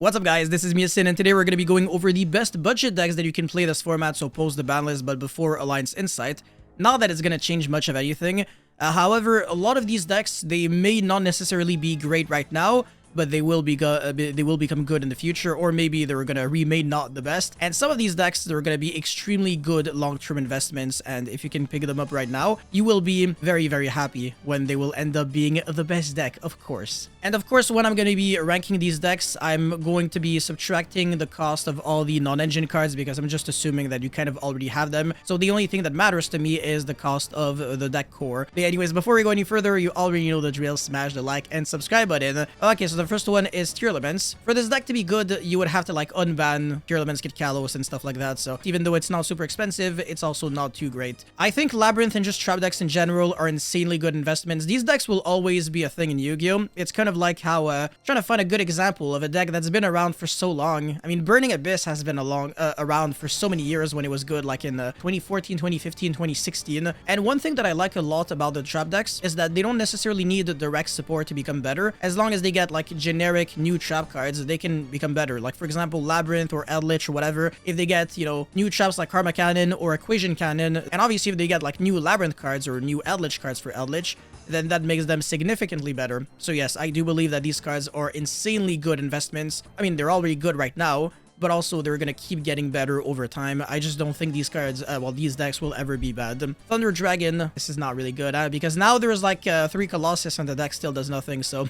What's up guys, this is Yacineygo and today we're going to be going over the best budget decks that you can play this format, so post the ban list but before Alliance Insight. Not that it's going to change much of anything, however, a lot of these decks, they may not necessarily be great right now, but they will become good in the future, or maybe they're gonna remain not the best. And some of these decks, they're gonna be extremely good long-term investments, and if you can pick them up right now, you will be very, very happy when they will end up being the best deck, of course. And of course, when I'm gonna be ranking these decks, I'm going to be subtracting the cost of all the non-engine cards, because I'm just assuming that you kind of already have them. So the only thing that matters to me is the cost of the deck core. But anyways, before we go any further, you already know the drill. Smash the like and subscribe button. Okay, so the first one is Tier Elements. For this deck to be good, you would have to like unban Tier Elements, get Kalos and stuff like that. So even though it's not super expensive, it's also not too great. I think Labyrinth and just Trap decks in general are insanely good investments. These decks will always be a thing in Yu-Gi-Oh! It's kind of like how trying to find a good example of a deck that's been around for so long. I mean, Burning Abyss has been around for so many years when it was good, like in 2014, 2015, 2016. And one thing that I like a lot about the Trap decks is that they don't necessarily need the direct support to become better. As long as they get like generic new trap cards, they can become better. Like for example, Labyrinth or Eldritch or whatever, if they get, you know, new traps like Karma Cannon or Equation Cannon, and obviously if they get like new Labyrinth cards or new Eldritch cards for Eldritch, then that makes them significantly better. So yes, I do believe that these cards are insanely good investments. I mean, they're already good right now, but also they're gonna keep getting better over time. I just don't think these cards, these decks will ever be bad. Thunder Dragon, this is not really good, because now there's like 3 Colossus and the deck still does nothing, so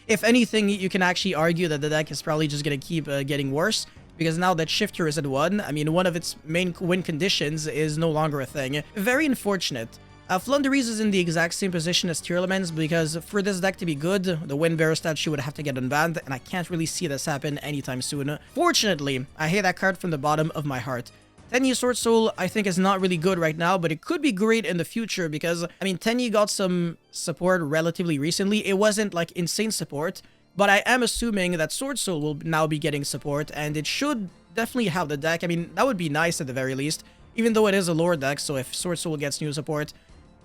if anything, you can actually argue that the deck is probably just gonna keep getting worse, because now that Shifter is at 1, I mean, one of its main win conditions is no longer a thing. Very unfortunate. Flunderies is in the exact same position as Tier Elements, because for this deck to be good, the Windbearer statue would have to get unbanned, and I can't really see this happen anytime soon. Fortunately, I hate that card from the bottom of my heart. Tenyi Sword Soul, I think, is not really good right now, but it could be great in the future, because, I mean, Tenyi got some support relatively recently. It wasn't, like, insane support, but I am assuming that Sword Soul will now be getting support, and it should definitely have the deck. I mean, that would be nice at the very least, even though it is a lore deck, so if Sword Soul gets new support,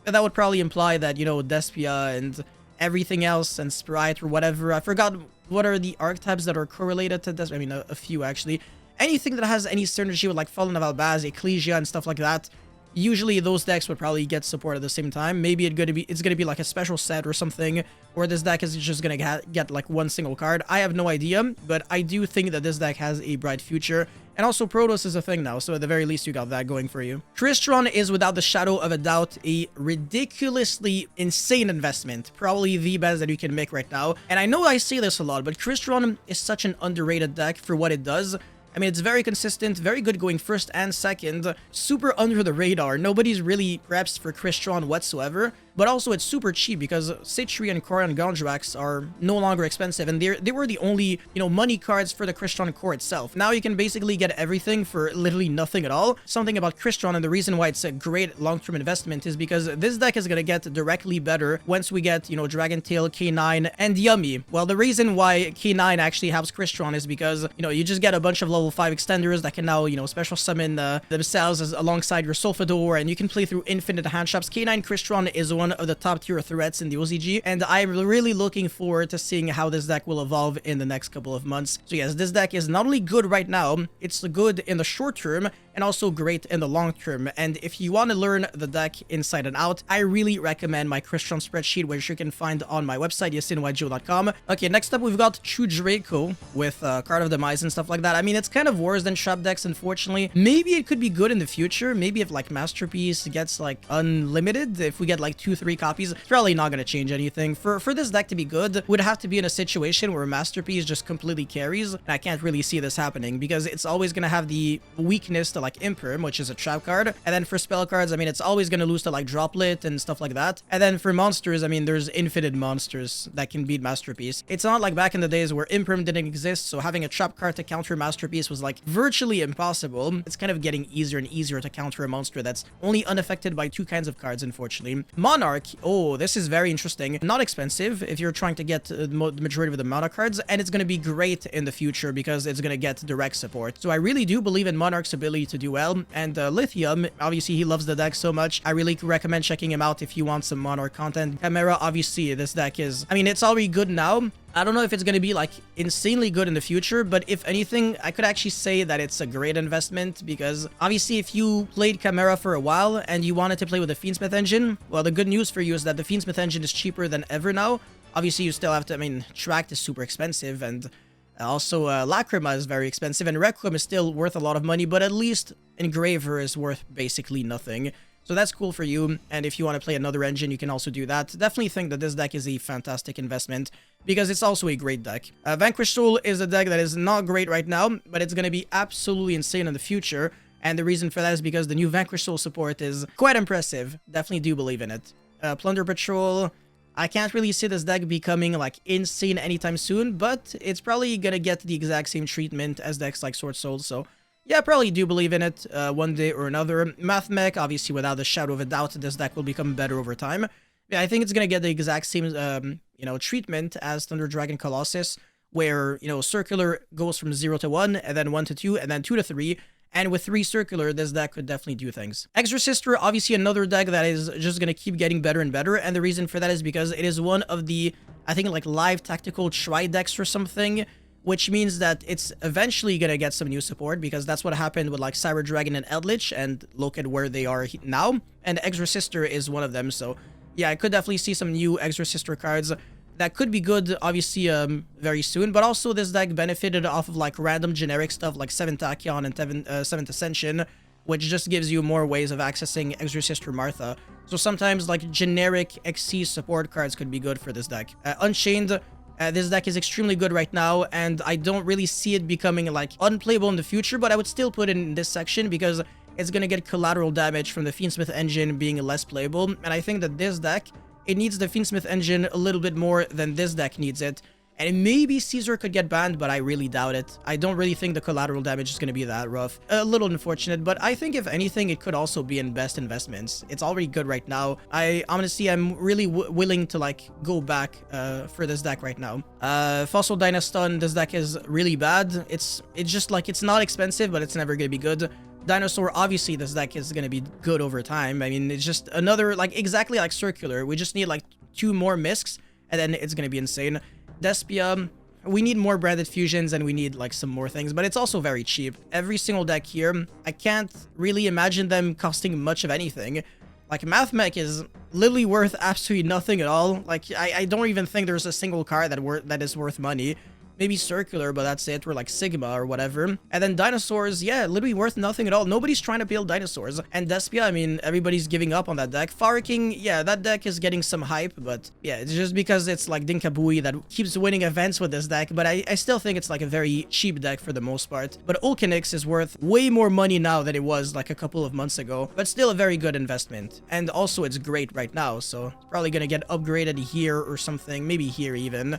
that would probably imply that, you know, Despia and everything else and Sprite or whatever. I forgot what are the archetypes that are correlated to this. I mean, a few actually. Anything that has any synergy with like Fallen of Albaz, Ecclesia, and stuff like that. Usually those decks would probably get support at the same time. Maybe it's gonna be like a special set or something, or this deck is just gonna get like one single card. I have no idea, but I do think that this deck has a bright future. And also Protoss is a thing now, so at the very least you got that going for you. Crystron is without the shadow of a doubt a ridiculously insane investment. Probably the best that you can make right now. And I know I say this a lot, but Crystron is such an underrated deck for what it does. I mean, it's very consistent, very good going first and second, super under the radar. Nobody's really preps for Crystron whatsoever, but also it's super cheap because Citri and Corian Gondrax are no longer expensive, and they were the only, you know, money cards for the Crystron core itself. Now you can basically get everything for literally nothing at all. Something about Crystron, and the reason why it's a great long-term investment is because this deck is gonna get directly better once we get, you know, Dragon Tail, K9, and Yummy. Well, the reason why K9 actually helps Crystron is because, you know, you just get a bunch of level 5 extenders that can now, you know, special summon themselves alongside your Solfador, and you can play through infinite hand traps. K9 Crystron is one of the top tier threats in the OCG, and I'm really looking forward to seeing how this deck will evolve in the next couple of months. So yes, this deck is not only good right now, it's good in the short term, and also great in the long term. And if you want to learn the deck inside and out, I really recommend my Crystron spreadsheet, which you can find on my website, yacineygo.com. Okay, next up we've got True Draco with Card of Demise and stuff like that. I mean, it's kind of worse than Trap decks, unfortunately. Maybe it could be good in the future. Maybe if like Masterpiece gets like unlimited, if we get like 2-3 copies, it's probably not going to change anything. For this deck to be good, would have to be in a situation where Masterpiece just completely carries, and I can't really see this happening because it's always going to have the weakness to like Imperm, which is a trap card, and then for spell cards, I mean, it's always going to lose to like Droplet and stuff like that. And then for monsters, I mean, there's infinite monsters that can beat Masterpiece. It's not like back in the days where Imperm didn't exist, so having a trap card to counter Masterpiece was like virtually impossible. It's kind of getting easier and easier to counter a monster that's only unaffected by 2 kinds of cards, unfortunately. Monarch, oh, this is very interesting. Not expensive if you're trying to get the majority of the mana cards, and it's going to be great in the future because it's going to get direct support. So I really do believe in Monarch's ability to do well, and Lithium, obviously he loves the deck so much, I really recommend checking him out if you want some Monarch content. Chimera, obviously this deck is, I mean, it's already good now, I don't know if it's going to be like insanely good in the future, but if anything, I could actually say that it's a great investment because obviously if you played Chimera for a while and you wanted to play with the Fiendsmith engine, well, the good news for you is that the Fiendsmith engine is cheaper than ever now. Obviously, you still have to, I mean, Tract is super expensive, and also Lacrima is very expensive, and Requiem is still worth a lot of money, but at least Engraver is worth basically nothing. So that's cool for you, and if you want to play another engine, you can also do that. Definitely think that this deck is a fantastic investment, because it's also a great deck. Vanquish Soul is a deck that is not great right now, but it's going to be absolutely insane in the future, and the reason for that is because the new Vanquish Soul support is quite impressive. Definitely do believe in it. Plunder Patrol, I can't really see this deck becoming like insane anytime soon, but it's probably gonna get the exact same treatment as decks like Sword Soul, so yeah, probably do believe in it one day or another. Math Mech, obviously without a shadow of a doubt, this deck will become better over time. Yeah, I think it's gonna get the exact same, you know, treatment as Thunder Dragon Colossus, where, you know, Circular goes from 0 to 1, and then 1 to 2, and then 2 to 3, and with 3 Circular, this deck could definitely do things. Exorcister, obviously another deck that is just gonna keep getting better and better, and the reason for that is because it is one of the, I think, like live tactical tri decks or something, which means that it's eventually gonna get some new support, because that's what happened with like Cyber Dragon and Eldritch, and look at where they are now, and Exorcister is one of them, so yeah, I could definitely see some new Exorcister cards that could be good, obviously, very soon, but also this deck benefited off of like random generic stuff like 7th Tachyon and 7th Ascension, which just gives you more ways of accessing Exorcister Martha. So sometimes like generic XC support cards could be good for this deck. Unchained, this deck is extremely good right now, and I don't really see it becoming like unplayable in the future, but I would still put it in this section because it's gonna get collateral damage from the Fiendsmith engine being less playable, and I think that this deck, it needs the Fiendsmith engine a little bit more than this deck needs it. And maybe Caesar could get banned, but I really doubt it. I don't really think the collateral damage is going to be that rough. A little unfortunate, but I think if anything, it could also be in best investments. It's already good right now. Honestly, I'm really willing to like go back for this deck right now. Fossil Dynaston, this deck is really bad. It's just like, it's not expensive, but it's never going to be good. Dinosaur, obviously this deck is going to be good over time. I mean, it's just another, like, exactly like Circular. We just need like 2 more Misks, and then it's going to be insane. Despia, we need more branded fusions, and we need like some more things, but it's also very cheap. Every single deck here, I can't really imagine them costing much of anything. Like, Math Mech is literally worth absolutely nothing at all. Like, I don't even think there's a single card that is worth money. Maybe Circular, but that's it. We're like Sigma or whatever. And then Dinosaurs, yeah, literally worth nothing at all. Nobody's trying to build Dinosaurs. And Despia, I mean, everybody's giving up on that deck. Fire King, yeah, that deck is getting some hype, but yeah, it's just because it's like Dinkabui that keeps winning events with this deck, but I still think it's like a very cheap deck for the most part. But Ulcanix is worth way more money now than it was like a couple of months ago, but still a very good investment. And also it's great right now, so it's probably gonna get upgraded here or something, maybe here even.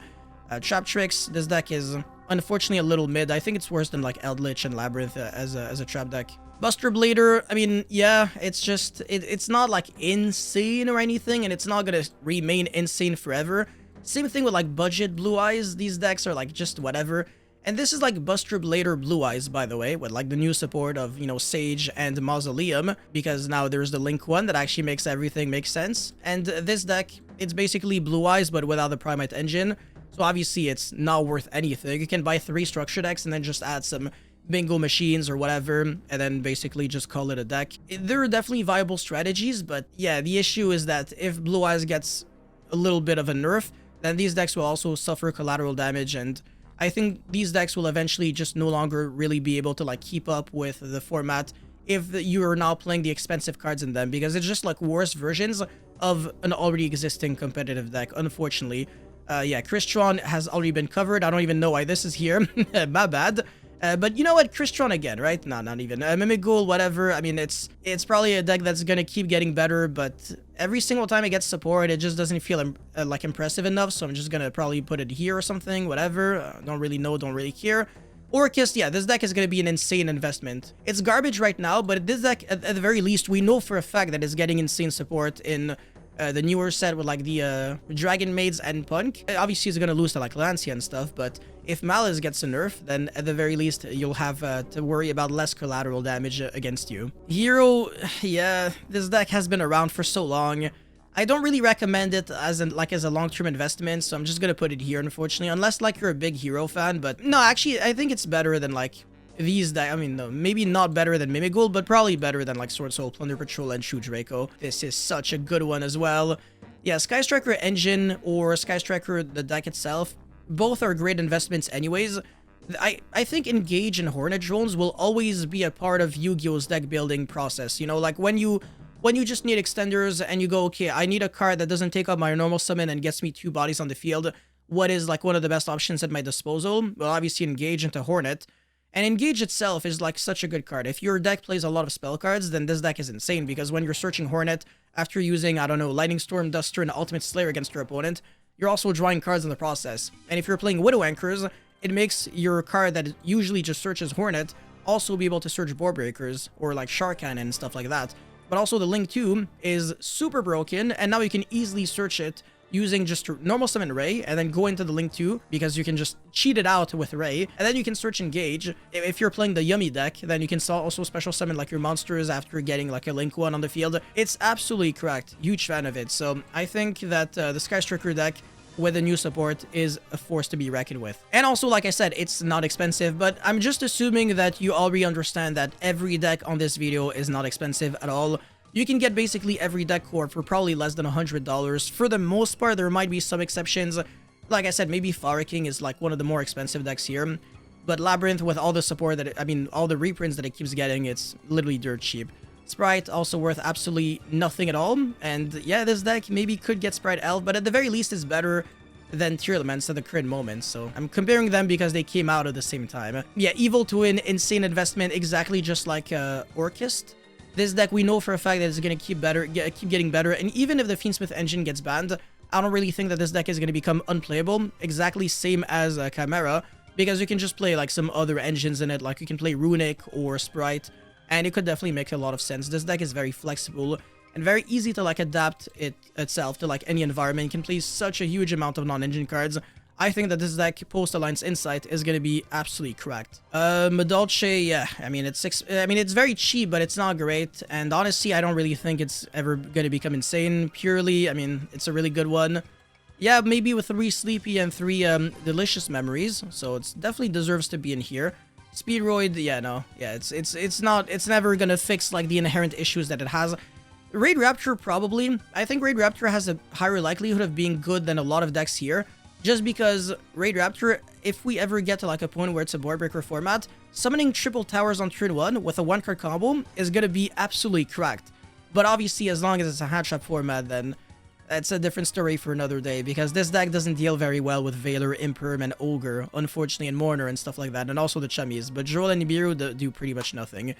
Trap Tricks, this deck is unfortunately a little mid. I think it's worse than like Eldritch and Labyrinth as a trap deck. Buster Blader, I mean, yeah, it's just, it's not like insane or anything, and it's not gonna remain insane forever. Same thing with like budget Blue Eyes. These decks are like just whatever. And this is like Buster Blader Blue Eyes, by the way, with like the new support of, you know, Sage and Mausoleum, because now there's the Link one that actually makes everything make sense. And this deck, it's basically Blue Eyes, but without the Primite engine. So obviously it's not worth anything. You can buy 3 structure decks and then just add some bingo machines or whatever, and then basically just call it a deck. There are definitely viable strategies, but yeah, the issue is that if Blue Eyes gets a little bit of a nerf, then these decks will also suffer collateral damage, and I think these decks will eventually just no longer really be able to like keep up with the format if you are now playing the expensive cards in them, because it's just like worse versions of an already existing competitive deck, unfortunately. Yeah, Crystron has already been covered. I don't even know why this is here. My bad. But you know what? Crystron again, right? No, not even. Mimic Ghoul, whatever. I mean, it's probably a deck that's gonna keep getting better, but every single time it gets support, it just doesn't feel like impressive enough, so I'm just gonna probably put it here or something, whatever. Don't really know, don't really care. Orcus, yeah, this deck is going to be an insane investment. It's garbage right now, but this deck, at the very least, we know for a fact that it's getting insane support in the newer set with like the Dragon Maids and Punk. Obviously, he's going to lose to like Lancia and stuff, but if Malice gets a nerf, then at the very least, you'll have to worry about less collateral damage against you. Hero, yeah, this deck has been around for so long. I don't really recommend it as a long-term investment, so I'm just gonna put it here, unfortunately, unless like you're a big hero fan. But no, actually, I think it's better than like these that, I mean, no, maybe not better than Mimic Gold, but probably better than like Sword Soul, Plunder Patrol, and True Draco. This is such a good one as well. Yeah, Sky Striker Engine or Sky Striker, the deck itself, both are great investments anyways. I think Engage and Hornet drones will always be a part of Yu-Gi-Oh's deck building process. You know, like when you just need extenders and you go, okay, I need a card that doesn't take up my normal summon and gets me 2 bodies on the field. What is like one of the best options at my disposal? Well, obviously Engage into Hornet. And Engage itself is like such a good card. If your deck plays a lot of spell cards, then this deck is insane, because when you're searching Hornet after using, I don't know, Lightning Storm, Duster, and Ultimate Slayer against your opponent, you're also drawing cards in the process. And if you're playing Widow Anchors, it makes your card that usually just searches Hornet also be able to search Board Breakers or like Shark Cannon and stuff like that. But also the Link 2 is super broken, and now you can easily search it using just normal summon Ray, and then go into the Link 2, because you can just cheat it out with Ray, and then you can search Engage. If you're playing the Yummy deck, then you can also special summon like your monsters after getting like a Link 1 on the field. It's absolutely correct. Huge fan of it. So I think that the Sky Striker deck with the new support is a force to be reckoned with. And also, like I said, it's not expensive, but I'm just assuming that you already understand that every deck on this video is not expensive at all. You can get basically every deck core for probably less than $100. For the most part, there might be some exceptions. Like I said, maybe Fire King is like one of the more expensive decks here. But Labyrinth, with all the support that all the reprints that it keeps getting, it's literally dirt cheap. Sprite, also worth absolutely nothing at all. And yeah, this deck maybe could get Sprite Elf, but at the very least is better than Tier Elements at the current moment. So I'm comparing them because they came out at the same time. Yeah, Evil Twin, insane investment, exactly just like Orchist. This deck, we know for a fact that it's going to keep getting better, and even if the Fiendsmith engine gets banned, I don't really think that this deck is going to become unplayable, exactly same as Chimera, because you can just play like some other engines in it, like you can play Runic or Sprite, and it could definitely make a lot of sense. This deck is very flexible and very easy to like adapt itself to like any environment. You can play such a huge amount of non-engine cards. I think that this deck post-Alliance Insight is going to be absolutely correct. Medolce, yeah, I mean, it's very cheap, but it's not great. And honestly, I don't really think it's ever going to become insane. Purely, I mean, it's a really good one. Yeah, maybe with 3 Sleepy and 3 Delicious Memories. So it definitely deserves to be in here. Speedroid, yeah, no. Yeah, it's never going to fix like the inherent issues that it has. Raid Rapture, probably. I think Raid Rapture has a higher likelihood of being good than a lot of decks here. Just because Raid Rapture, if we ever get to like a point where it's a board breaker format, summoning triple towers on turn 1 with a 1-card combo is gonna be absolutely cracked. But obviously, as long as it's a hand trap format, then that's a different story for another day, because this deck doesn't deal very well with Veiler, Imperm, and Ogre, unfortunately, and Mourner and stuff like that, and also the Chummies. But Joel and Nibiru do pretty much nothing.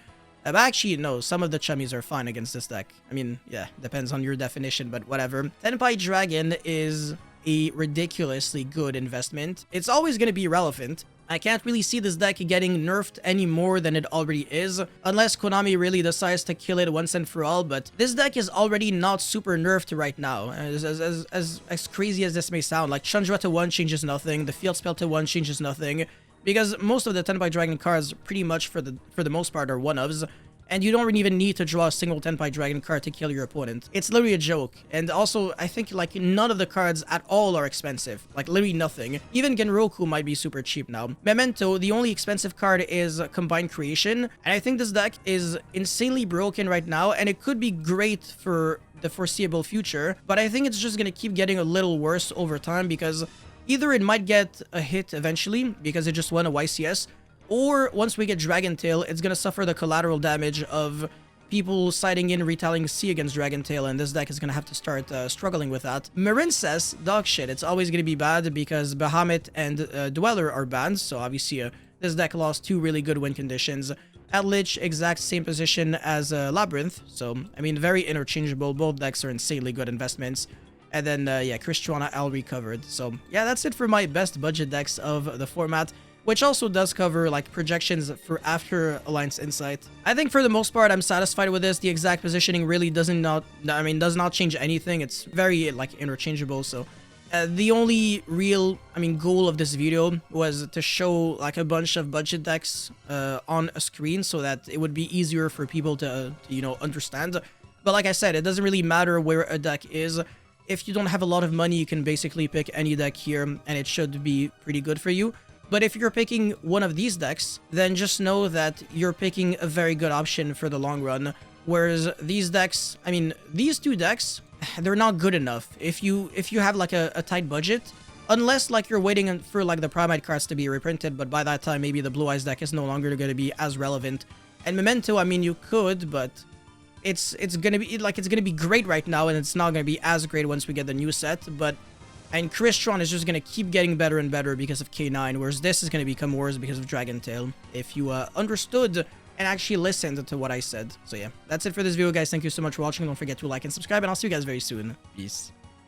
Actually, no, some of the Chummies are fine against this deck. I mean, yeah, depends on your definition, but whatever. Tenpai Dragon is a ridiculously good investment. It's always going to be relevant. I can't really see this deck getting nerfed any more than it already is, unless Konami really decides to kill it once and for all, but this deck is already not super nerfed right now. As crazy as this may sound, like Chandra to 1 changes nothing, the Field Spell to 1 changes nothing, because most of the Tenpai Dragon cards, pretty much for the most part, are one-ofs. And you don't even need to draw a single Tenpai Dragon card to kill your opponent. It's literally a joke. And also, I think like none of the cards at all are expensive. Like literally nothing. Even Genroku might be super cheap now. Memento, the only expensive card is Combined Creation. And I think this deck is insanely broken right now, and it could be great for the foreseeable future. But I think it's just going to keep getting a little worse over time, because either it might get a hit eventually because it just won a YCS, or once we get Dragon Tail, it's going to suffer the collateral damage of people siding in Retelling C against Dragon Tail, and this deck is going to have to start struggling with that. Marincess, dog shit. It's always going to be bad because Bahamut and Dweller are banned, so obviously this deck lost 2 really good win conditions. At Lich, exact same position as Labyrinth, so, I mean, very interchangeable. Both decks are insanely good investments. And then, yeah, Crystron I'll recovered. So, yeah, that's it for my best budget decks of the format, which also does cover like projections for after Alliance Insight. I think for the most part I'm satisfied with this. The exact positioning really does not change anything. It's very like interchangeable. So the only real goal of this video was to show like a bunch of budget decks on a screen so that it would be easier for people to you know, understand. But like I said, it doesn't really matter where a deck is. If you don't have a lot of money, you can basically pick any deck here, and it should be pretty good for you. But if you're picking one of these decks, then just know that you're picking a very good option for the long run. Whereas these decks, I mean, these two decks, they're not good enough. If you have like a tight budget, unless like you're waiting for like the Primate cards to be reprinted, but by that time maybe the Blue Eyes deck is no longer going to be as relevant. And Memento, I mean, you could, but it's gonna be great right now, and it's not gonna be as great once we get the new set. And Crystron is just gonna keep getting better and better because of K9, whereas this is gonna become worse because of Dragon Tail. If you understood and actually listened to what I said. So yeah, that's it for this video, guys. Thank you so much for watching. Don't forget to like and subscribe, and I'll see you guys very soon. Peace.